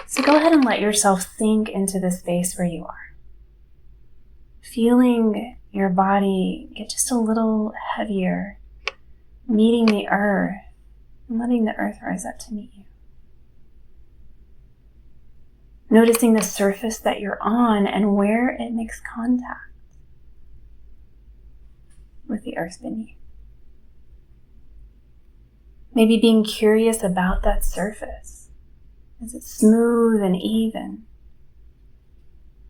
So go ahead and let yourself sink into the space where you are. Feeling your body get just a little heavier, meeting the earth, and letting the earth rise up to meet you. Noticing the surface that you're on and where it makes contact with the earth beneath. Maybe being curious about that surface. Is it smooth and even?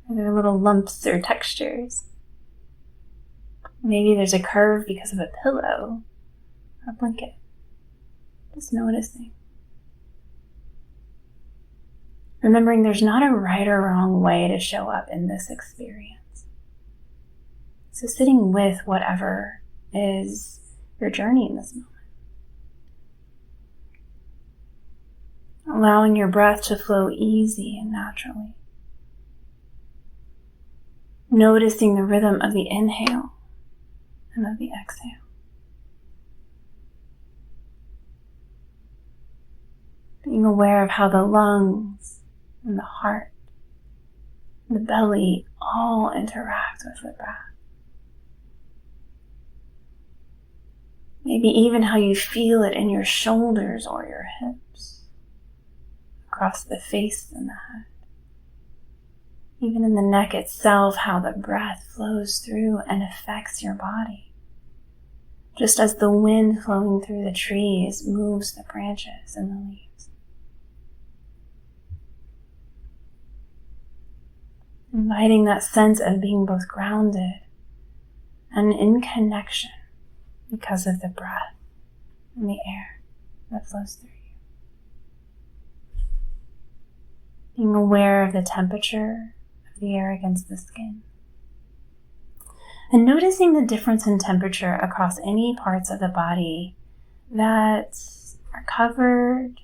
Are there little lumps or textures? Maybe there's a curve because of a pillow or a blanket. Just noticing. Remembering there's not a right or wrong way to show up in this experience. So sitting with whatever is your journey in this moment. Allowing your breath to flow easy and naturally. Noticing the rhythm of the inhale and of the exhale. Being aware of how the lungs and the heart and the belly all interact with the breath. Maybe even how you feel it in your shoulders or your hips, across the face and the head. Even in the neck itself, how the breath flows through and affects your body. Just as the wind flowing through the trees moves the branches and the leaves. Inviting that sense of being both grounded and in connection because of the breath and the air that flows through you. Being aware of the temperature of the air against the skin. And noticing the difference in temperature across any parts of the body that are covered,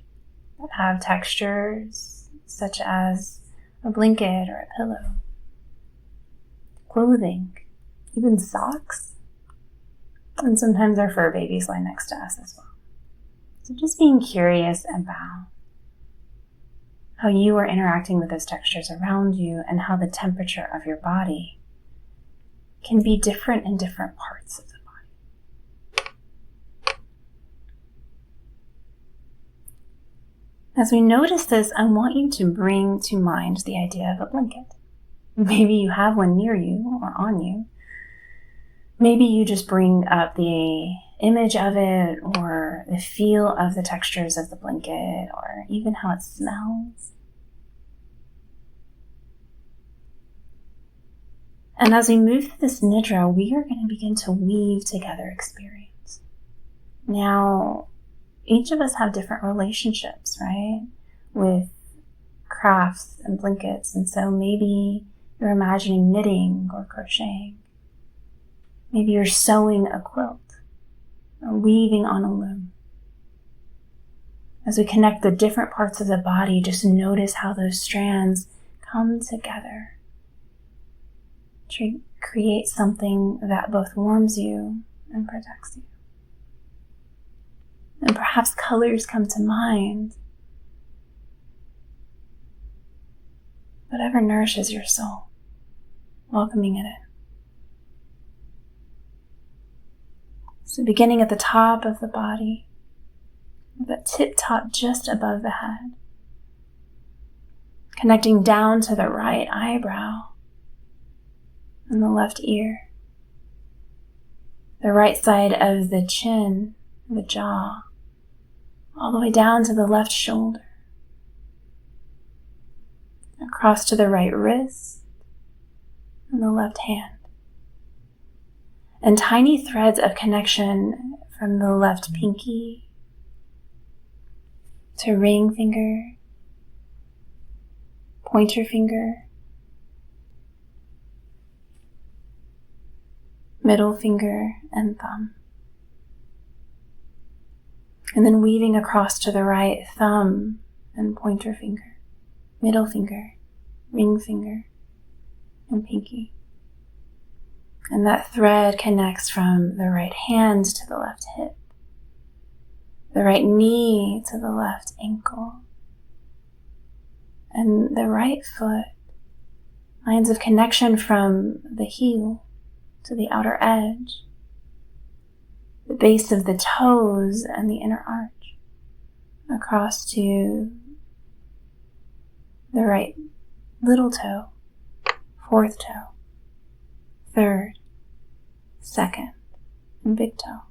that have textures such as a blanket or a pillow, clothing, even socks, and sometimes our fur babies lie next to us as well. So just being curious about how you are interacting with those textures around you and how the temperature of your body can be different in different parts of the body. As we notice this, I want you to bring to mind the idea of a blanket. Maybe you have one near you or on you. Maybe you just bring up the image of it or the feel of the textures of the blanket or even how it smells. And as we move through this Nidra, we are going to begin to weave together experience. Now, each of us have different relationships, right? With crafts and blankets. And so maybe you're imagining knitting or crocheting. Maybe you're sewing a quilt or weaving on a loom. As we connect the different parts of the body, just notice how those strands come together to create something that both warms you and protects you. And perhaps colors come to mind. Whatever nourishes your soul, welcoming it in. So beginning at the top of the body, that tip top just above the head, connecting down to the right eyebrow and the left ear, the right side of the chin, the jaw, all the way down to the left shoulder, across to the right wrist and the left hand. And tiny threads of connection from the left pinky to ring finger, pointer finger, middle finger, and thumb. And then weaving across to the right thumb and pointer finger, middle finger, ring finger, and pinky. And that thread connects from the right hand to the left hip, the right knee to the left ankle, and the right foot, lines of connection from the heel to the outer edge, the base of the toes and the inner arch, across to the right little toe, fourth toe, third, second, and big toe.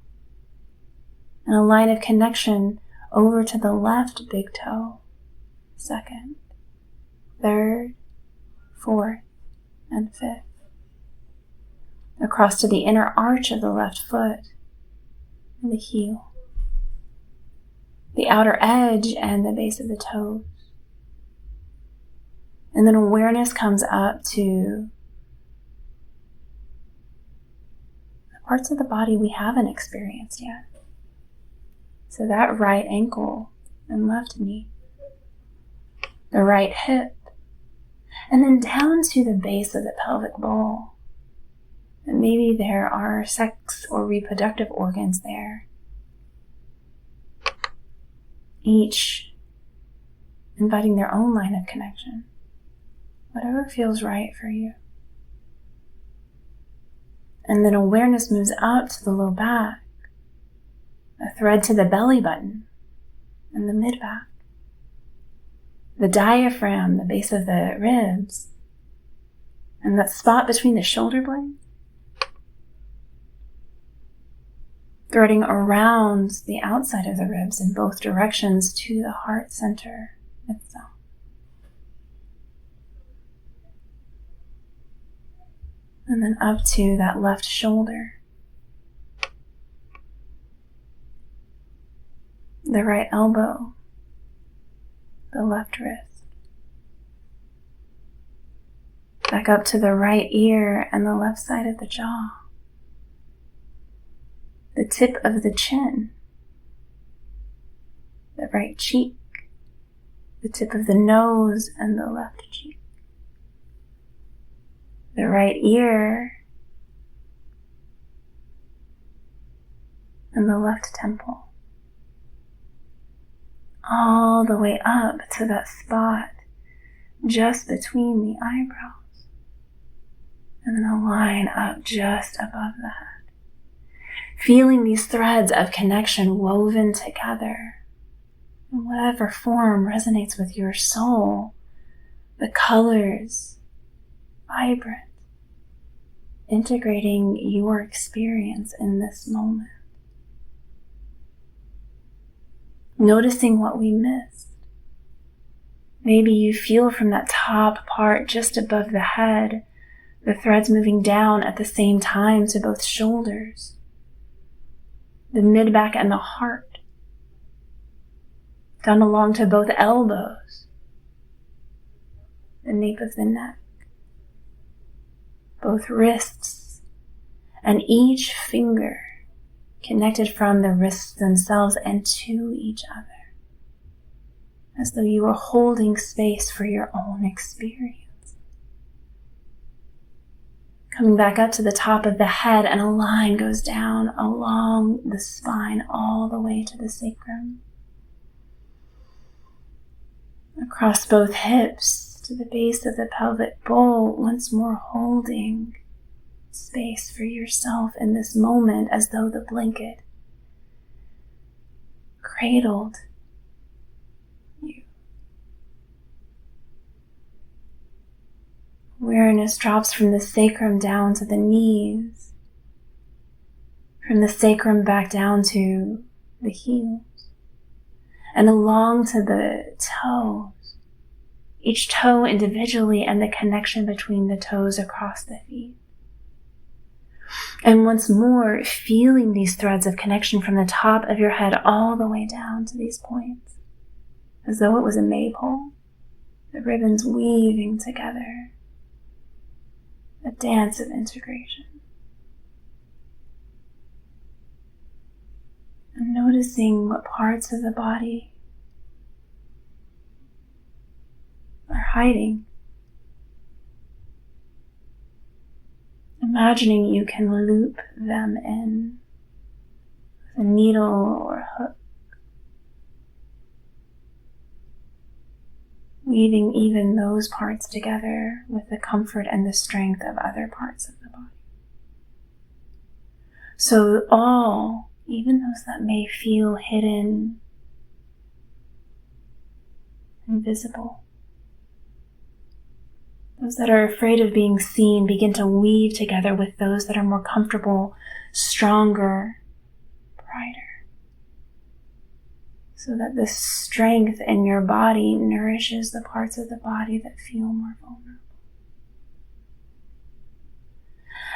And a line of connection over to the left big toe, second, third, fourth, and fifth. Across to the inner arch of the left foot and the heel, the outer edge and the base of the toes. And then awareness comes up to the parts of the body we haven't experienced yet. So that right ankle and left knee, the right hip, and then down to the base of the pelvic bowl. And maybe there are sex or reproductive organs there, each inviting their own line of connection, whatever feels right for you. And then awareness moves up to the low back, a thread to the belly button and the mid-back, the diaphragm, the base of the ribs, and that spot between the shoulder blades, threading around the outside of the ribs in both directions to the heart center itself. And then up to that left shoulder, the right elbow, the left wrist, back up to the right ear and the left side of the jaw, the tip of the chin, the right cheek, the tip of the nose and the left cheek, the right ear and the left temple, all the way up to that spot just between the eyebrows, and then a line up just above the head. Feeling these threads of connection woven together in whatever form resonates with your soul, the colors, vibrant, integrating your experience in this moment. Noticing what we missed. Maybe you feel from that top part just above the head, the threads moving down at the same time to both shoulders, the mid-back and the heart, down along to both elbows, the nape of the neck, both wrists, and each finger connected from the wrists themselves and to each other, as though you were holding space for your own experience. Coming back up to the top of the head, and a line goes down along the spine all the way to the sacrum. Across both hips to the base of the pelvic bowl, once more holding space for yourself in this moment as though the blanket cradled you. Awareness drops from the sacrum down to the knees, from the sacrum back down to the heels, and along to the toes, each toe individually and the connection between the toes across the feet. And once more, feeling these threads of connection from the top of your head all the way down to these points, as though it was a maypole, the ribbons weaving together, a dance of integration. And noticing what parts of the body are hiding. Imagining you can loop them in with a needle or a hook. weaving even those parts together with the comfort and the strength of other parts of the body. So all, even those that may feel hidden, invisible, those that are afraid of being seen, begin to weave together with those that are more comfortable, stronger, brighter, so that the strength in your body nourishes the parts of the body that feel more vulnerable.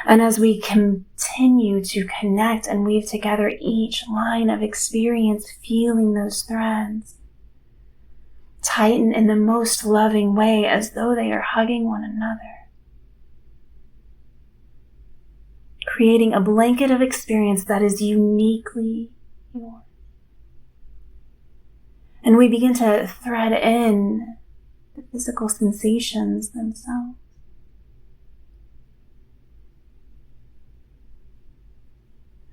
And as we continue to connect and weave together each line of experience, feeling those threads tighten in the most loving way, as though they are hugging one another, creating a blanket of experience that is uniquely yours. And we begin to thread in the physical sensations themselves.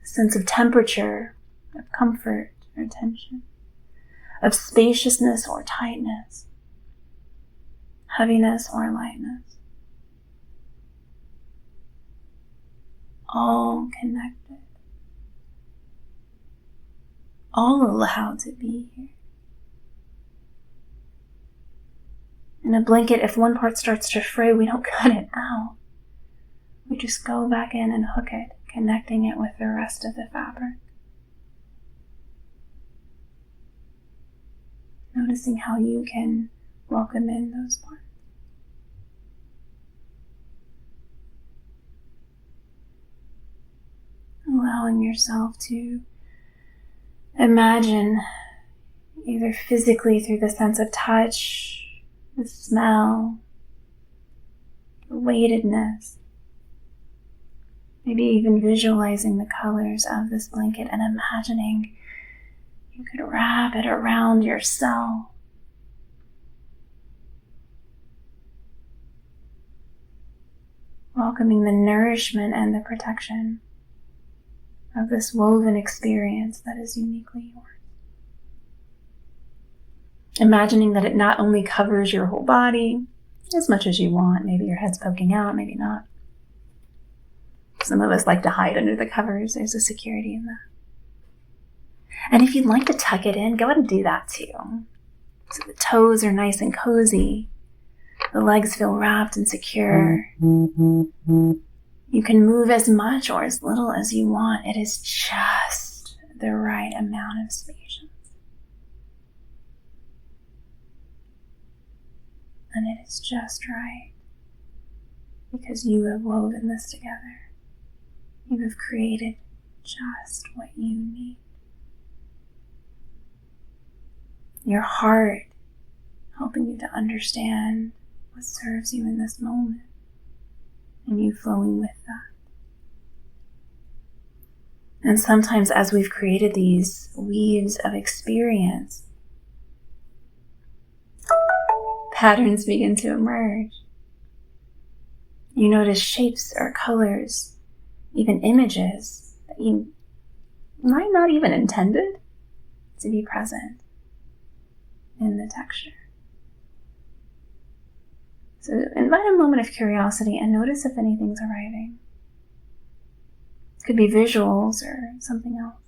A sense of temperature, of comfort or tension, of spaciousness or tightness, heaviness or lightness. All connected. All allowed to be here. In a blanket, if one part starts to fray, we don't cut it out. We just go back in and hook it, connecting it with the rest of the fabric. Noticing how you can welcome in those parts. Allowing yourself to imagine, either physically through the sense of touch, the smell, the weightedness, maybe even visualizing the colors of this blanket and imagining you could wrap it around yourself. Welcoming the nourishment and the protection of this woven experience that is uniquely yours. Imagining that it not only covers your whole body as much as you want, maybe your head's poking out, maybe not. Some of us like to hide under the covers. There's a security in that. And if you'd like to tuck it in, go ahead and do that too. So the toes are nice and cozy. The legs feel wrapped and secure. You can move as much or as little as you want. It is just the right amount of spaciousness. And it is just right because you have woven this together. You have created just what you need. Your heart helping you to understand what serves you in this moment, and you flowing with that. And sometimes as we've created these weaves of experience, patterns begin to emerge. You notice shapes or colors, even images that you might not even intended to be present in the texture. So invite a moment of curiosity and notice if anything's arriving. It could be visuals or something else.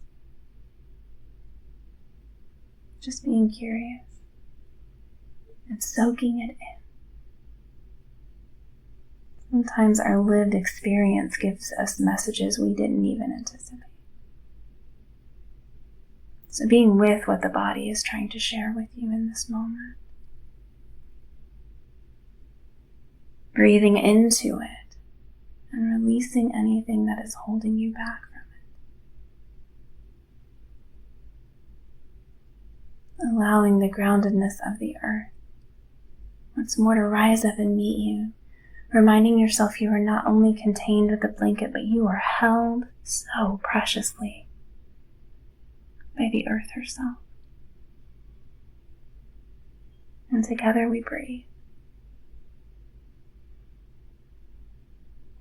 Just being curious and soaking it in. Sometimes our lived experience gives us messages we didn't even anticipate. So being with what the body is trying to share with you in this moment. Breathing into it and releasing anything that is holding you back from it. Allowing the groundedness of the earth once more to rise up and meet you. Reminding yourself you are not only contained with the blanket, but you are held so preciously by the earth herself. And together we breathe.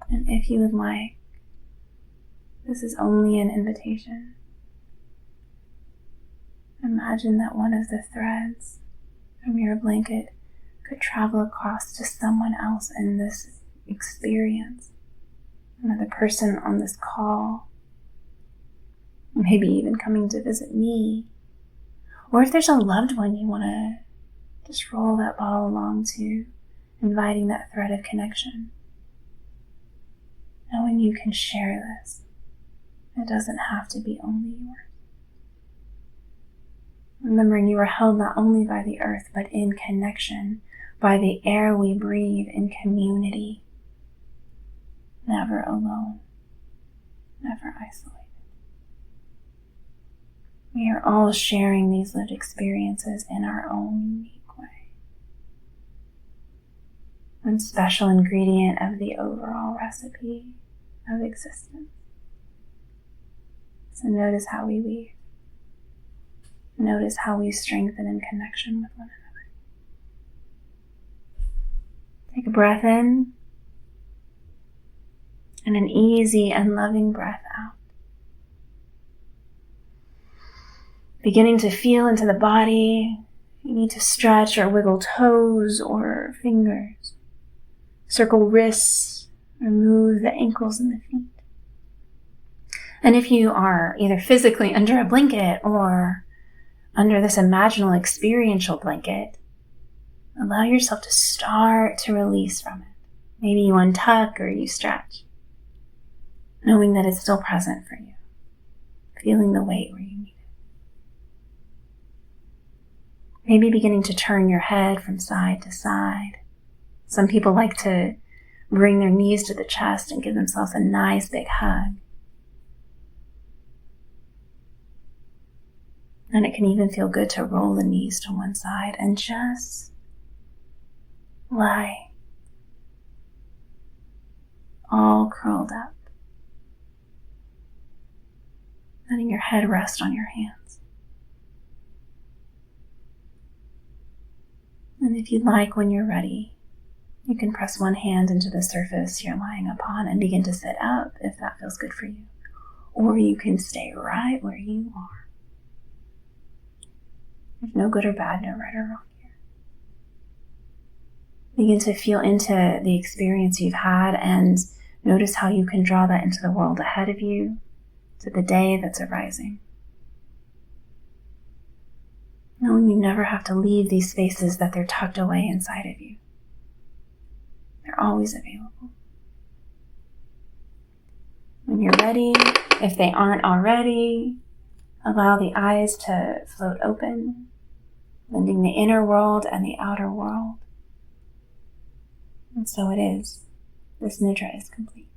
And if you would like, this is only an invitation. Imagine that one of the threads from your blanket could travel across to someone else in this experience, another person on this call, maybe even coming to visit me. Or if there's a loved one you want to just roll that ball along to, inviting that thread of connection. Knowing you can share this. It doesn't have to be only yours. Remembering you are held not only by the earth, but in connection, by the air we breathe, in community. Never alone, never isolated. We are all sharing these lived experiences in our own unique way. One special ingredient of the overall recipe of existence. So notice how we weave. Notice how we strengthen in connection with one another. Take a breath in and an easy and loving breath out. Beginning to feel into the body. You need to stretch or wiggle toes or fingers. Circle wrists or move the ankles and the feet. And if you are either physically under a blanket or under this imaginal experiential blanket, allow yourself to start to release from it. Maybe you untuck or you stretch, knowing that it's still present for you, feeling the weight where you need it. Maybe beginning to turn your head from side to side. Some people like to bring their knees to the chest and give themselves a nice big hug. And it can even feel good to roll the knees to one side and just lie all curled up, letting your head rest on your hands. And if you'd like, when you're ready, you can press one hand into the surface you're lying upon and begin to sit up if that feels good for you. Or you can stay right where you are. There's no good or bad, no right or wrong here. Begin to feel into the experience you've had and notice how you can draw that into the world ahead of you, to the day that's arising. Knowing you never have to leave these spaces, that they're tucked away inside of you. They're always available. When you're ready, if they aren't already, allow the eyes to float open, blending the inner world and the outer world. And so it is. This Nidra is complete.